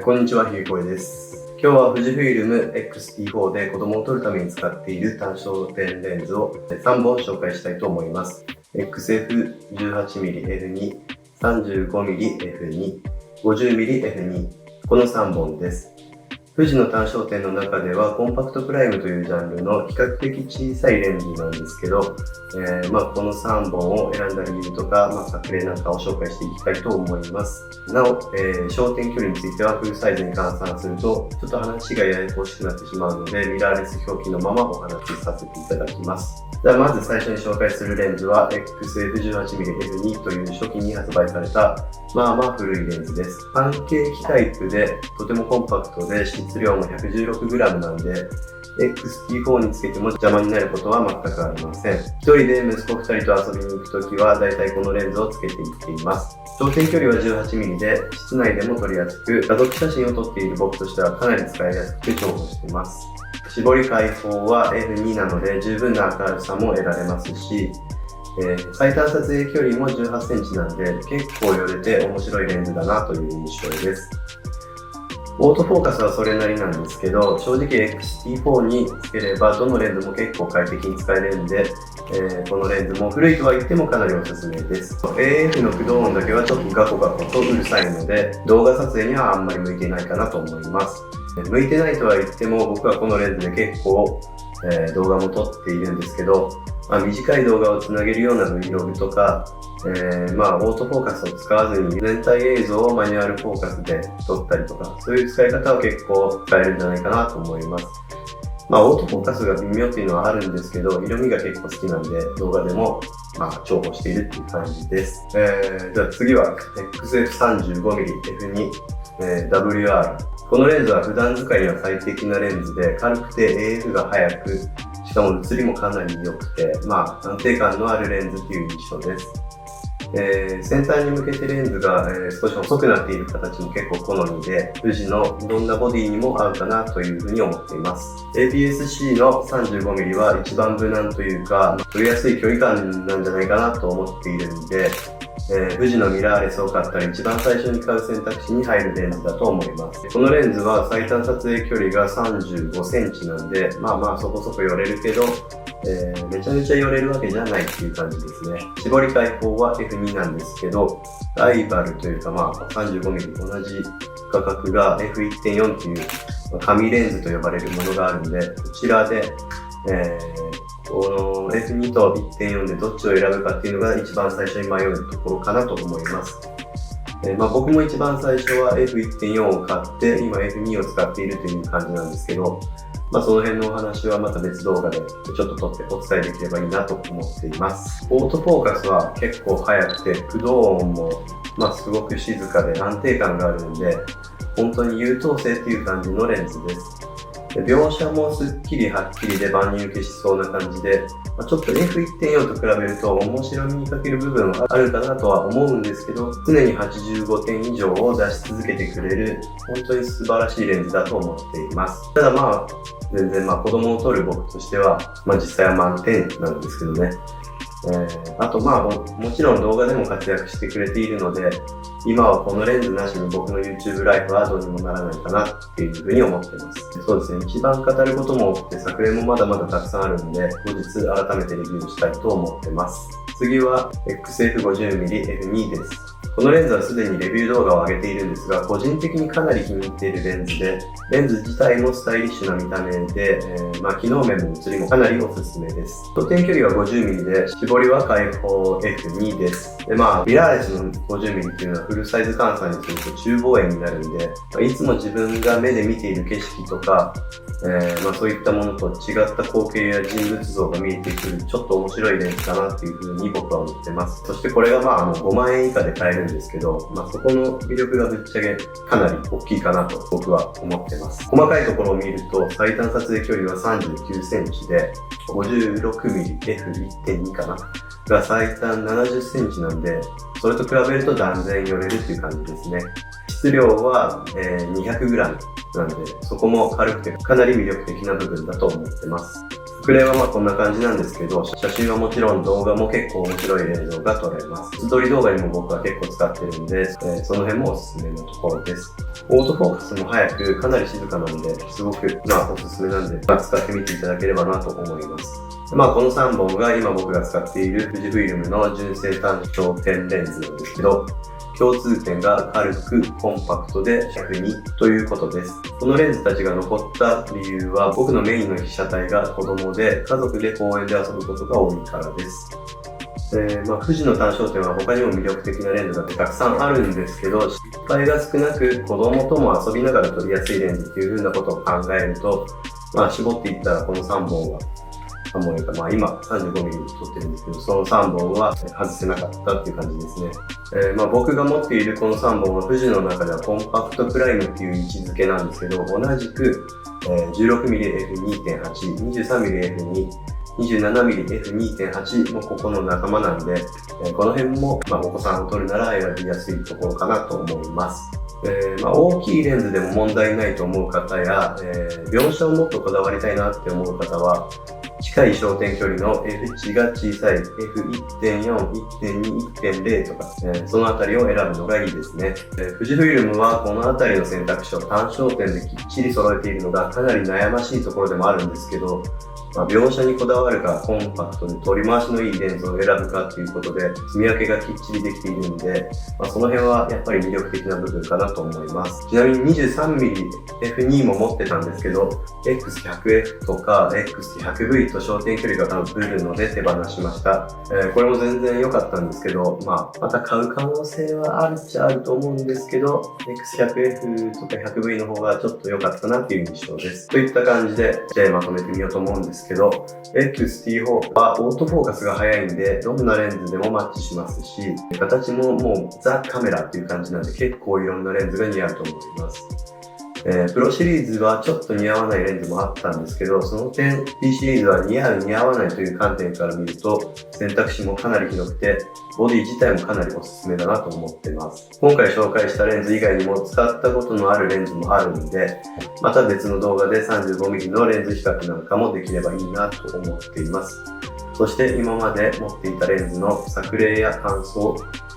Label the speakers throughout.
Speaker 1: こんにちは、ひげこえです。今日は富士フイルム X-T4 で子供を撮るために使っている単焦点レンズを3本紹介したいと思います。XF18mm F2、35mm F2、50mm F2、この3本です。富士の単焦点の中ではコンパクトプライムというジャンルの比較的小さいレンズなんですけど、この3本を選んだ理由とか、作例なんかを紹介していきたいと思います。なお、焦点距離についてはフルサイズに換算するとちょっと話がややこしくなってしまうので、ミラーレス表記のままお話しさせていただきます。ではまず最初に紹介するレンズは XF18mm F2 という初期に発売された古いレンズです。パンケーキタイプでとてもコンパクトで質量も 116g なんで XT4 につけても邪魔になることは全くありません。一人で息子2人と遊びに行くときはだいたいこのレンズをつけていっています。焦点距離は 18mm で室内でも撮りやすく、画像写真を撮っている僕としてはかなり使いやすくて重宝しています。絞り開放は F2 なので十分な明るさも得られますし、最短撮影距離も 18cm なので結構寄れて面白いレンズだなという印象です。オートフォーカスはそれなりなんですけど、正直 XT4 につければどのレンズも結構快適に使えるんで、このレンズも古いとは言ってもかなりおすすめです。AF の駆動音だけはちょっとガコガコとうるさいので動画撮影にはあんまり向いていないかなと思います。向いてないとは言っても僕はこのレンズで結構、動画も撮っているんですけど、短い動画をつなげるような Vlog とか、オートフォーカスを使わずに全体映像をマニュアルフォーカスで撮ったりとか、そういう使い方は結構使えるんじゃないかなと思います。オートフォーカスが微妙っていうのはあるんですけど、色味が結構好きなんで動画でも重宝しているっていう感じです。じゃあ次は XF35mm F2、WR。このレンズは普段使いには最適なレンズで、軽くて AF が速く、しかも写りもかなり良くて、安定感のあるレンズっていう印象です。先端に向けてレンズが、少し細くなっている形も結構好みで、富士のどんなボディにも合うかなというふうに思っています。APS-C の 35mm は一番無難というか、撮りやすい距離感なんじゃないかなと思っているんで、富士のミラーレスを買ったら一番最初に買う選択肢に入るレンズだと思います。このレンズは最短撮影距離が 35cm なんで、そこそこ寄れるけど、めちゃめちゃ寄れるわけじゃないっていう感じですね。絞り開放は F2 なんですけど、ライバルというか35mm 同じ価格が F1.4 っていう紙レンズと呼ばれるものがあるんで、こちらで、この F2 と 1.4 でどっちを選ぶかっていうのが一番最初に迷うところかなと思います。僕も一番最初は F1.4 を買って今 F2 を使っているという感じなんですけど、その辺のお話はまた別動画でちょっと撮ってお伝えできればいいなと思っています。オートフォーカスは結構速くて駆動音もすごく静かで安定感があるんで、本当に優等生っていう感じのレンズです。描写もすっきりはっきりで万人受けしそうな感じで、ちょっと F1.4 と比べると面白みに欠ける部分はあるかなとは思うんですけど、常に85点以上を出し続けてくれる本当に素晴らしいレンズだと思っています。ただ全然子供を撮る僕としては、実際は満点なんですけどね。あともちろん動画でも活躍してくれているので、今はこのレンズなしに僕の YouTube ライフはどうにもならないかなっていうふうに思っています。そうですね、一番語ることも多くて作例もまだまだたくさんあるんで、後日改めてレビューしたいと思ってます。次は XF50mm F2 です。このレンズはすでにレビュー動画を上げているんですが、個人的にかなり気に入っているレンズで、レンズ自体もスタイリッシュな見た目で、機能面も写りもかなりおすすめです。焦点距離は 50mm で、絞りは開放 F2 です。で、ミラーレスの 50mm っていうのはフルサイズ換算にすると中望遠になるんで、いつも自分が目で見ている景色とか、そういったものと違った光景や人物像が見えてくるちょっと面白いレンズかなっていうふうに僕は思ってます。そしてこれが5万円以下で買えるんですけど、そこの魅力がぶっちゃけかなり大きいかなと僕は思ってます。細かいところを見ると最短撮影距離は 39cm で 56mm F1.2 かなが最短 70cm なんで、それと比べると断然寄れるっていう感じですね。質量は 200g なんで、そこも軽くてかなり魅力的な部分だと思ってます。プレイはこんな感じなんですけど、写真はもちろん動画も結構面白い映像が撮れます。素撮り動画にも僕は結構使ってるんで、その辺もおすすめのところです。オートフォーカスも早く、かなり静かなんで、すごくおすすめなんで、使ってみていただければなと思います。この3本が今僕が使っている富士フイルムの純正単焦点レンズなんですけど、共通点が軽くコンパクトで102ということです。このレンズたちが残った理由は、僕のメインの被写体が子供で家族で公園で遊ぶことが多いからです。富士の単焦点は他にも魅力的なレンズがたくさんあるんですけど、失敗が少なく子供とも遊びながら撮りやすいレンズっていう風なことを考えると、絞っていったらこの3本は今 35mm 撮ってるんですけど、その3本は外せなかったっていう感じですね。僕が持っているこの3本は富士の中ではコンパクトプライムっていう位置づけなんですけど、同じく 16mmF2.8、23mmF2、27mmF2.8 もここの仲間なんで、この辺もお子さんを撮るなら選びやすいところかなと思います。大きいレンズでも問題ないと思う方や、描写をもっとこだわりたいなって思う方は、近い焦点距離の F 値が小さい F1.4、1.2、1.0 とか、そのあたりを選ぶのがいいですね。富士フイルムはこのあたりの選択肢を単焦点できっちり揃えているのがかなり悩ましいところでもあるんですけど、描写にこだわるかコンパクトで取り回しのいいレンズを選ぶかということで積み分けがきっちりできているんで、その辺はやっぱり魅力的な部分かなと思います。ちなみに 23mmF2 も持ってたんですけど、X100F とか X100V と焦点距離が被るので手放しました。これも全然良かったんですけど、また買う可能性はあるっちゃあると思うんですけど、X100F とか 100V の方がちょっと良かったなっていう印象です。といった感じで、まとめてみようと思うんですけど、XT4 はオートフォーカスが速いんで、どんなレンズでもマッチしますし、形ももうザ・カメラっていう感じなんで、結構いろんなレンズが似合うと思います。プロシリーズはちょっと似合わないレンズもあったんですけど、その点 P シリーズは似合う似合わないという観点から見ると選択肢もかなり広くて、ボディ自体もかなりおすすめだなと思っています。今回紹介したレンズ以外にも使ったことのあるレンズもあるので、また別の動画で 35mm のレンズ比較なんかもできればいいなと思っています。そして今まで持っていたレンズの作例や感想、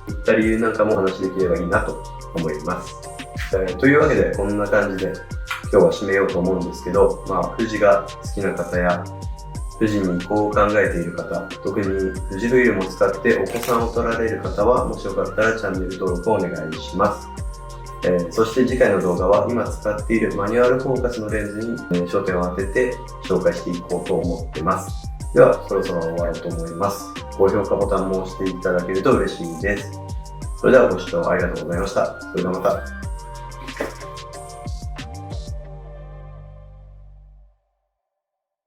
Speaker 1: いった理由なんかもお話しできればいいなと思います。というわけでこんな感じで今日は締めようと思うんですけど、富士が好きな方や富士に移行を考えている方、特に富士フイルムを使ってお子さんを撮られる方は、もしよかったらチャンネル登録をお願いします。そして次回の動画は今使っているマニュアルフォーカスのレンズに焦点を当てて紹介していこうと思ってます。ではそろそろ終わろうと思います。高評価ボタンも押していただけると嬉しいです。それではご視聴ありがとうございました。それではまた。